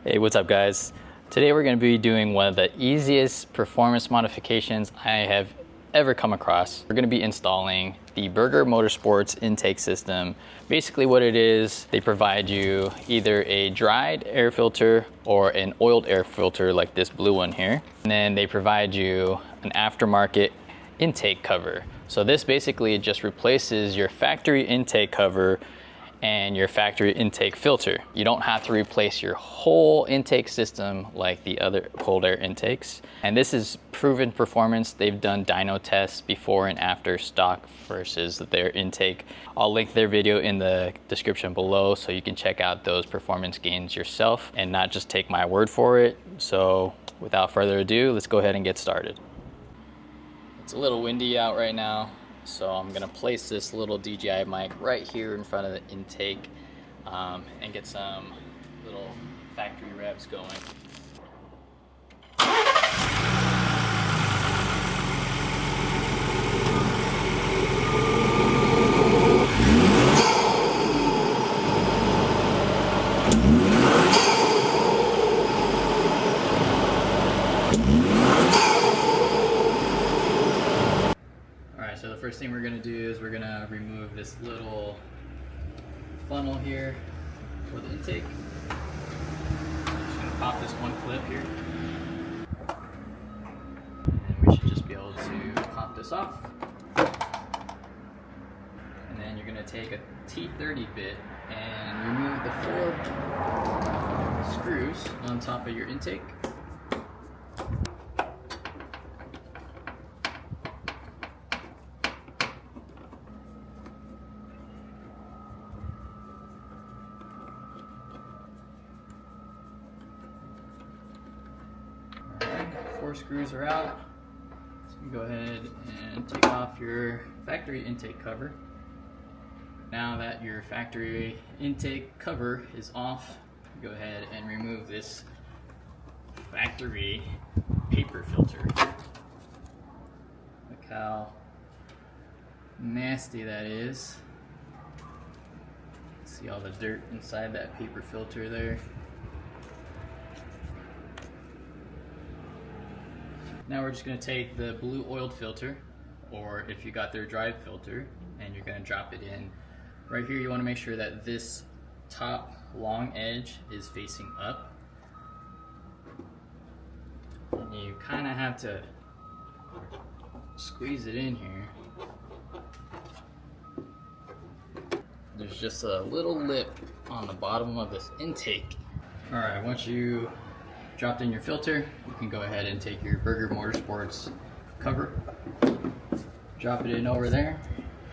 Hey, what's up guys? Today we're going to be doing one of the easiest performance modifications I have ever come across. We're going to be installing the Burger Motorsports intake system. Basically what it is, they provide you either a dried air filter or an oiled air filter like this blue one here. And then they provide you an aftermarket intake cover. So this basically just replaces your factory intake cover and your factory intake filter. You don't have to replace your whole intake system like the other cold air intakes. And this is proven performance. They've done dyno tests before and after stock versus their intake. I'll link their video in the description below so you can check out those performance gains yourself and not just take my word for it. So without further ado, let's go ahead and get started. It's a little windy out right now, so I'm gonna place this little DJI mic right here in front of the intake and get some little factory revs going. So the first thing we're going to do is we're going to remove this little funnel here for the intake. I'm just going to pop this one clip here. And we should just be able to pop this off. And then you're going to take a T30 bit and remove the 4 screws on top of your intake. Four screws are out, so you go ahead and take off your factory intake cover. Now that your factory intake cover is off, go ahead and remove this factory paper filter. Look how nasty that is. See all the dirt inside that paper filter there. Now we're just going to take the blue oiled filter, or if you got their dried filter, and you're going to drop it in. Right here you want to make sure that this top long edge is facing up. And you kind of have to squeeze it in here. There's just a little lip on the bottom of this intake. Alright, once you dropped in your filter, you can go ahead and take your Burger Motorsports cover, drop it in over there,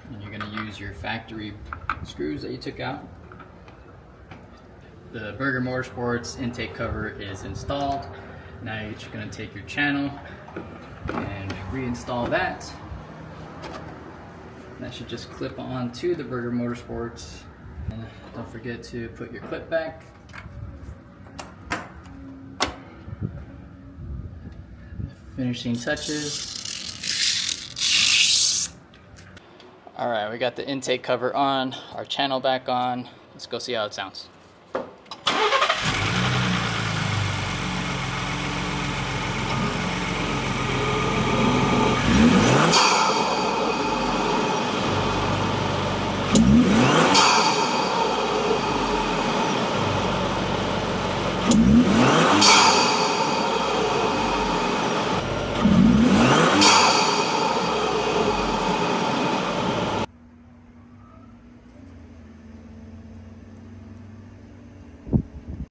and you're going to use your factory screws that you took out. The Burger Motorsports intake cover is installed. Now you're just going to take your channel and reinstall that. That should just clip on to the Burger Motorsports. And don't forget to put your clip back. Finishing touches. Alright, we got the intake cover on, our channel back on. Let's go see how it sounds.